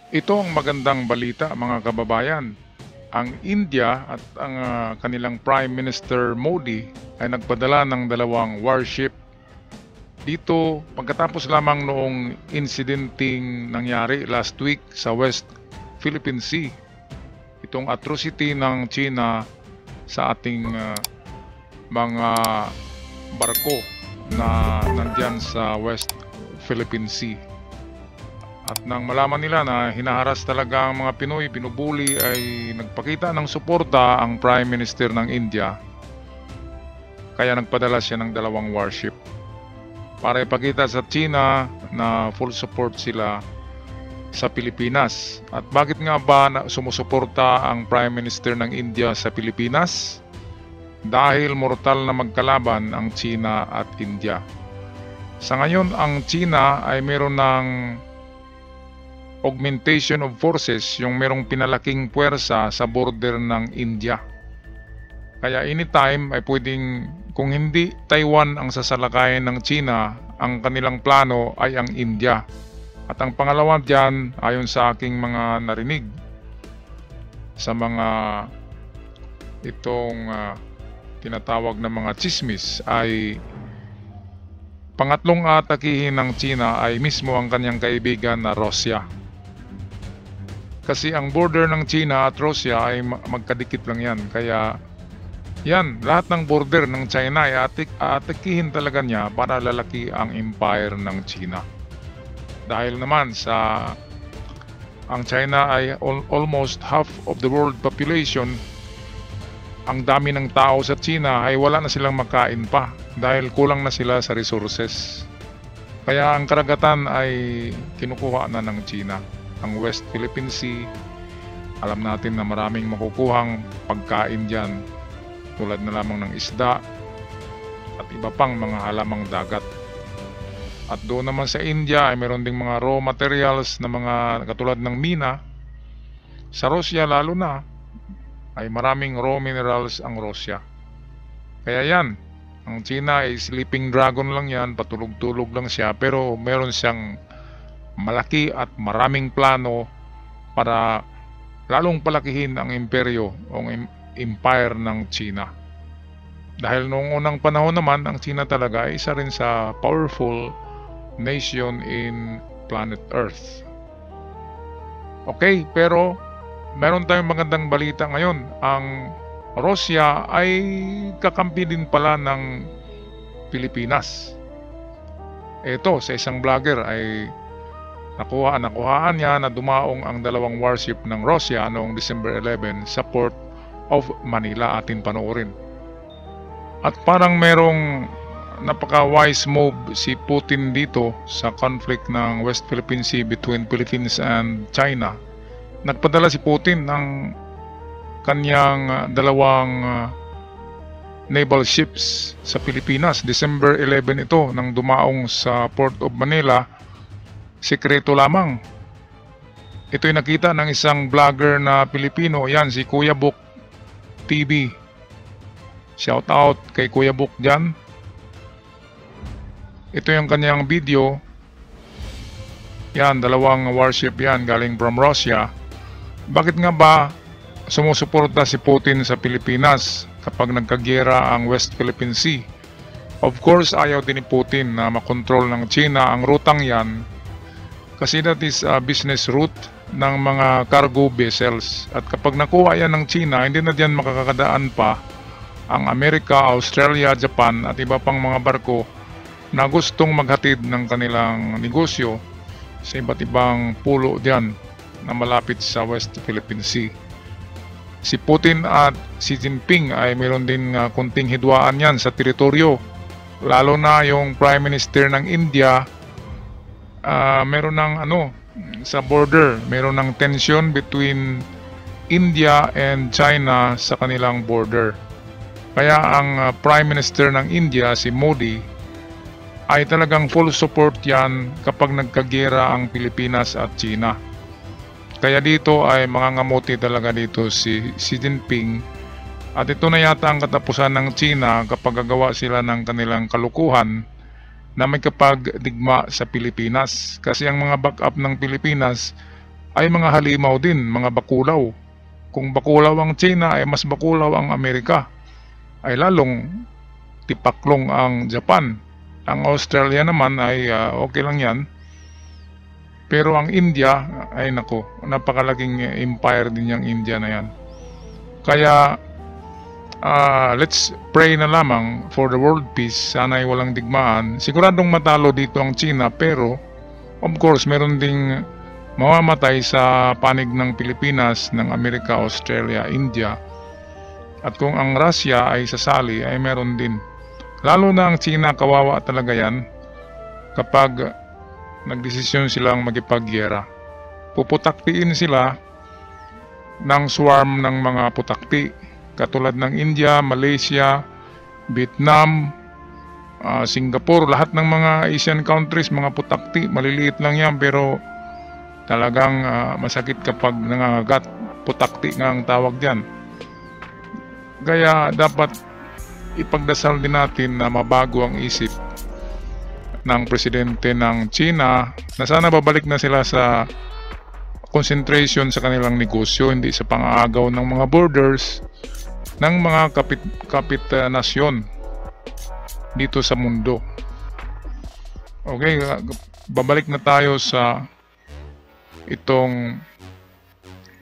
Ito ang magandang balita mga kababayan. Ang India at ang kanilang Prime Minister Modi ay nagpadala ng dalawang warship dito pagkatapos lamang noong incidenting nangyari last week sa West Philippine Sea. Itong atrocity ng China sa ating mga barko na nandyan sa West Philippine Sea. At nang malaman nila na hinaharas talaga ang mga Pinoy, binubuli, ay nagpakita ng suporta ang Prime Minister ng India. Kaya nagpadala siya ng dalawang warship para ipakita sa China na full support sila sa Pilipinas. At bakit nga ba sumusuporta ang Prime Minister ng India sa Pilipinas? Dahil mortal na magkalaban ang China at India. Sa ngayon, ang China ay meron ng augmentation of forces, yung merong pinalaking puwersa sa border ng India. Kaya anytime ay pwedeng, kung hindi Taiwan ang sasalakayin ng China, ang kanilang plano ay ang India. At ang pangalawa dyan, ayon sa aking mga narinig sa mga itong tinatawag na mga chismis, ay pangatlong atakihin ng China ay mismo ang kanyang kaibigan na Russia. Kasi ang border ng China at Russia ay magkadikit lang yan. Kaya yan, lahat ng border ng China ay atakihin talaga niya para lalaki ang empire ng China. Dahil naman ang China ay almost half of the world population. Ang dami ng tao sa China ay wala na silang makain pa dahil kulang na sila sa resources. Kaya ang karagatan ay kinukuha na ng China. Ang West Philippine Sea, alam natin na maraming makukuhang pagkain dyan, tulad na lamang ng isda at iba pang mga halamang dagat. At doon naman sa India ay meron ding mga raw materials na mga katulad ng mina. Sa Russia lalo na ay maraming raw minerals ang Russia. Kaya yan, ang China ay sleeping dragon lang yan, patulog-tulog lang siya, pero meron siyang malaki at maraming plano para lalong palakihin ang imperyo o empire ng China. Dahil noong unang panahon naman, ang China talaga ay isa rin sa powerful nation in planet Earth. Okay, pero meron tayong magandang balita ngayon. Ang Russia ay kakampi din pala ng Pilipinas. Ito, sa isang vlogger ay nakuhaan niya na dumaong ang dalawang warship ng Russia noong December 11 sa Port of Manila. Atin panoorin. At parang merong napaka-wise move si Putin dito sa conflict ng West Philippine Sea between Philippines and China. Nagpadala si Putin ng kanyang dalawang naval ships sa Pilipinas. December 11 ito nang dumaong sa Port of Manila. Sekreto lamang. Ito'y nakita ng isang vlogger na Pilipino. Yan, si Kuya Book TV. Shout out kay Kuya Book dyan. Ito yung kanyang video. Yan, dalawang warship yan galing from Russia. Bakit nga ba sumusuporta si Putin sa Pilipinas kapag nagkagyera ang West Philippine Sea? Of course, ayaw din ni Putin na makontrol ng China ang rutang yan, kasi that is a business route ng mga cargo vessels. At kapag nakuha yan ng China, hindi na diyan makakadaan pa ang Amerika, Australia, Japan at iba pang mga barko na gustong maghatid ng kanilang negosyo sa iba't ibang pulo diyan na malapit sa West Philippine Sea. Si Putin at Xi Jinping ay mayroon din kunting hidwaan yan sa teritoryo. Lalo na yung Prime Minister ng India, meron ng sa border, meron ng tension between India and China sa kanilang border. Kaya ang Prime Minister ng India, si Modi, ay talagang full support yan kapag nagkagyera ang Pilipinas at China. Kaya dito ay mangangamuti talaga dito si Xi Jinping. At ito na yata ang katapusan ng China kapag gagawa sila ng kanilang kalukuhan na may kapagdigma sa Pilipinas. Kasi ang mga backup ng Pilipinas ay mga halimaw din, mga bakulaw. Kung bakulaw ang China ay mas bakulaw ang Amerika, ay lalong tipaklong ang Japan. Ang Australia naman ay okay lang yan. Pero ang India, ay nako, napakalaking empire din yung India na yan. Kaya let's pray na lamang for the world peace. Sana ay walang digmaan. Siguradong matalo dito ang China, pero of course meron ding mamamatay sa panig ng Pilipinas, ng Amerika, Australia, India. At kung ang Russia ay sasali, ay meron din. Lalo na ang China, kawawa talaga yan kapag nagdesisyon silang makipagyera. Puputaktiin sila ng swarm ng mga putakti katulad ng India, Malaysia, Vietnam, Singapore, lahat ng mga Asian countries, mga putakti, maliliit lang yan pero talagang masakit kapag nangangagat. Putakti nga ang tawag dyan. Kaya dapat ipagdasal din natin na mabago ang isip ng presidente ng China na sana babalik na sila sa concentration sa kanilang negosyo, hindi sa pang-aagaw ng mga borders ng mga kapit nasyon dito sa mundo. Okay, babalik na tayo sa itong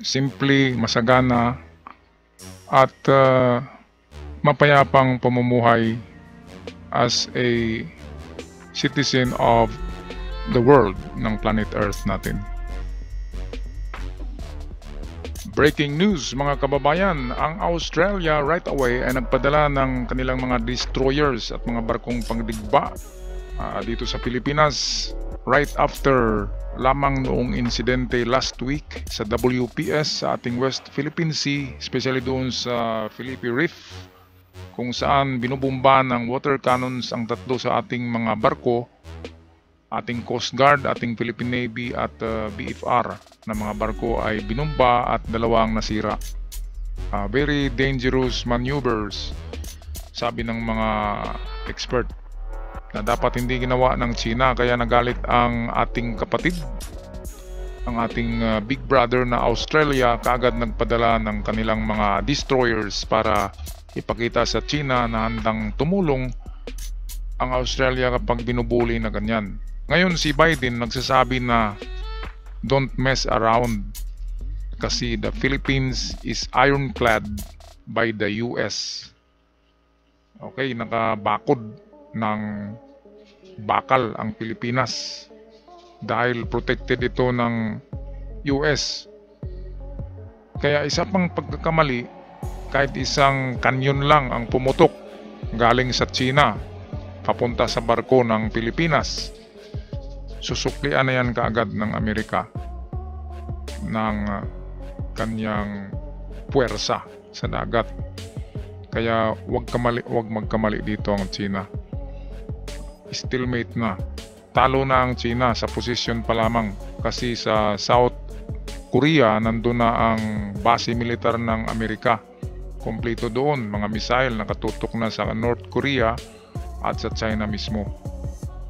simple, masagana at mapayapang pamumuhay as a citizen of the world ng planet Earth natin. Breaking news mga kababayan, ang Australia right away ay nagpadala ng kanilang mga destroyers at mga barkong pangdigba dito sa Pilipinas right after lamang noong insidente last week sa WPS sa ating West Philippine Sea, especially doon sa Philippine Reef, kung saan binubumba ng water cannons ang tatlo sa ating mga barko, ating Coast Guard, ating Philippine Navy at BFR na mga barko ay binumba at dalawang nasira. Very dangerous maneuvers, sabi ng mga expert, na dapat hindi ginawa ng China. Kaya nagalit ang ating kapatid, ang ating big brother na Australia, kaagad nagpadala ng kanilang mga destroyers para ipakita sa China na handang tumulong ang Australia kapag binubuli na ganyan. Ngayon si Biden nagsasabi na don't mess around kasi the Philippines is ironclad by the US. Okay, nakabakod ng bakal ang Pilipinas dahil protected ito ng US. Kaya isa pang pagkakamali, kahit isang kanyon lang ang pumutok galing sa China papunta sa barko ng Pilipinas, susuklian na yan kaagad ng Amerika ng kanyang puwersa sa dagat. Kaya wag magkamali dito ang China. Stalemate na. Talo na ang China sa posisyon pa lamang kasi sa South Korea nandun na ang base militar ng Amerika. Kompleto doon, mga missile nakatutok na sa North Korea at sa China mismo.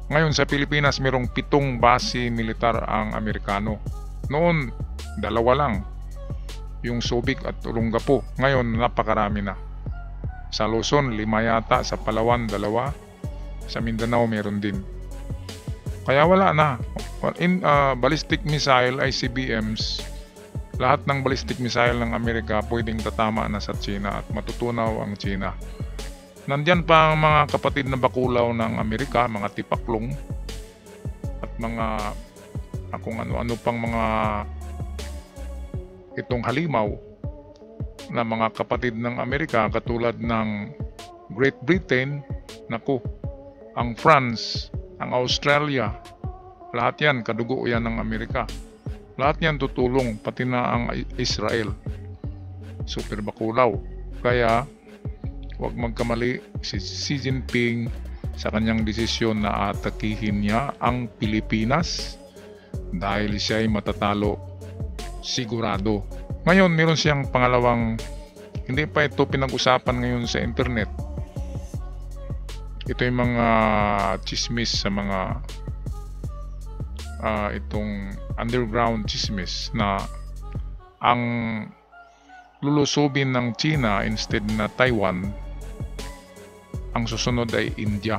Ngayon sa Pilipinas mayroong 7 base militar ang Amerikano. Noon 2 lang, yung Subic at Olongapo. Ngayon napakarami na. Sa Luzon 5 yata, sa Palawan 2, sa Mindanao meron din. Kaya wala na. Ballistic missile, ICBMs, lahat ng ballistic missile ng Amerika pwedeng tatama na sa China at matutunaw ang China. Nandyan pa ang mga kapatid na bakulaw ng Amerika, mga tipaklong at mga kung ano-ano pang mga itong halimaw na mga kapatid ng Amerika katulad ng Great Britain, naku, ang France, ang Australia, lahat yan kadugo yan ng Amerika. Lahat yan tutulong, pati na ang Israel. Super bakulaw. Kaya huwag magkamali si Xi Jinping sa kanyang desisyon na atakihin niya ang Pilipinas dahil siya ay matatalo sigurado. Ngayon meron siyang pangalawang, hindi pa ito pinag-usapan ngayon sa internet. Ito yung mga chismis sa mga itong underground chismis na ang lulusubin ng China instead na Taiwan, ang susunod ay India.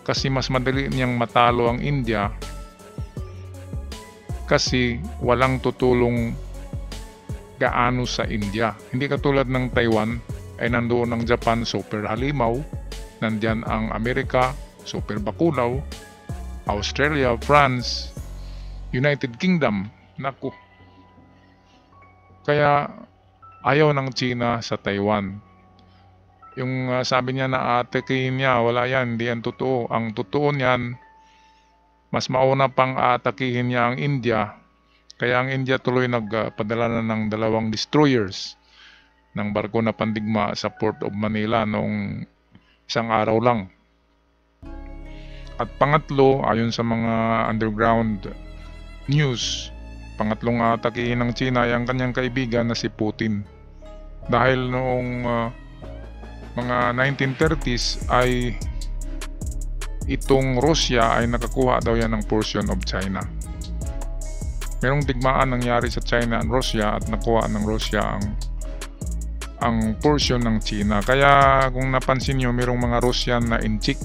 Kasi mas madali niyang matalo ang India kasi walang tutulong gaano sa India. Hindi katulad ng Taiwan ay nandoon ang Japan, super halimaw. Nandyan ang Amerika, super bakulaw. Australia, France, United Kingdom, naku. Kaya ayaw ng China sa Taiwan. Yung sabi niya na atakihin niya, wala yan, hindi yan totoo. Ang totoo niyan, mas mauna pang atakihin niya ang India. Kaya ang India tuloy nagpadala na ng 2 destroyers ng barko na pandigma sa Port of Manila noong isang araw lang. At pangatlo, ayon sa mga underground news, pangatlong atakihin ng China ay ang kanyang kaibigan na si Putin. Dahil noong mga 1930s ay itong Russia ay nakakuha daw yan ng portion of China. Merong digmaan nangyari sa China at Russia at nakuha ng Russia ang portion ng China. Kaya kung napansin nyo, merong mga Russian na inchik.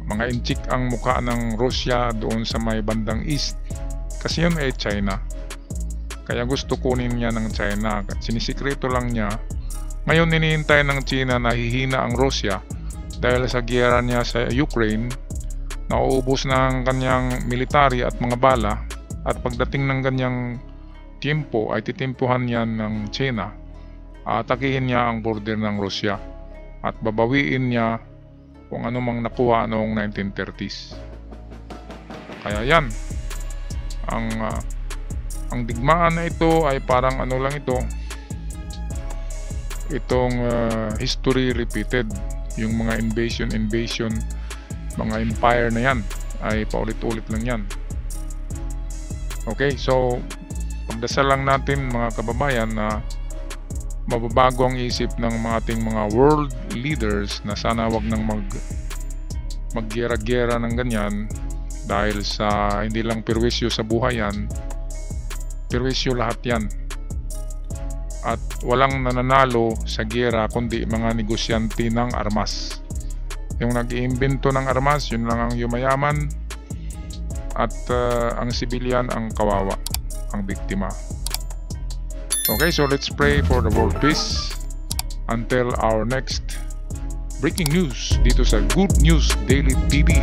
Mga inchik ang mukha ng Russia doon sa may bandang east. Kasi yun ay China. Kaya gusto kunin niya ng China. Sinisikreto lang niya. Ngayon hinihintay ng China na hihina ang Russia dahil sa giyera niya sa Ukraine. Nauubos na ang kanyang military at mga bala. At pagdating ng kanyang tiempo ay titimpuhan yan ng China. Atakihin niya ang border ng Russia at babawiin niya kung ano mang nakuha noong 1930s. Kaya yan, ang digmaan na ito ay parang ano lang ito, itong history repeated. Yung mga invasion, mga empire na yan ay paulit-ulit lang yan. Okay, so pagdasal lang natin mga kababayan na mababago ang isip ng ating mga world leaders na sana wag nang maggera-gera ng ganyan dahil sa hindi lang perwisyo sa buhay yan, perwisyo lahat yan. At walang nananalo sa gera kundi mga negosyante ng armas. Yung nag-iimbento ng armas, yun lang ang yumayaman at ang sibilyan ang kawawa, ang biktima. Okay, so let's pray for the world peace until our next breaking news dito sa Good News Daily TV.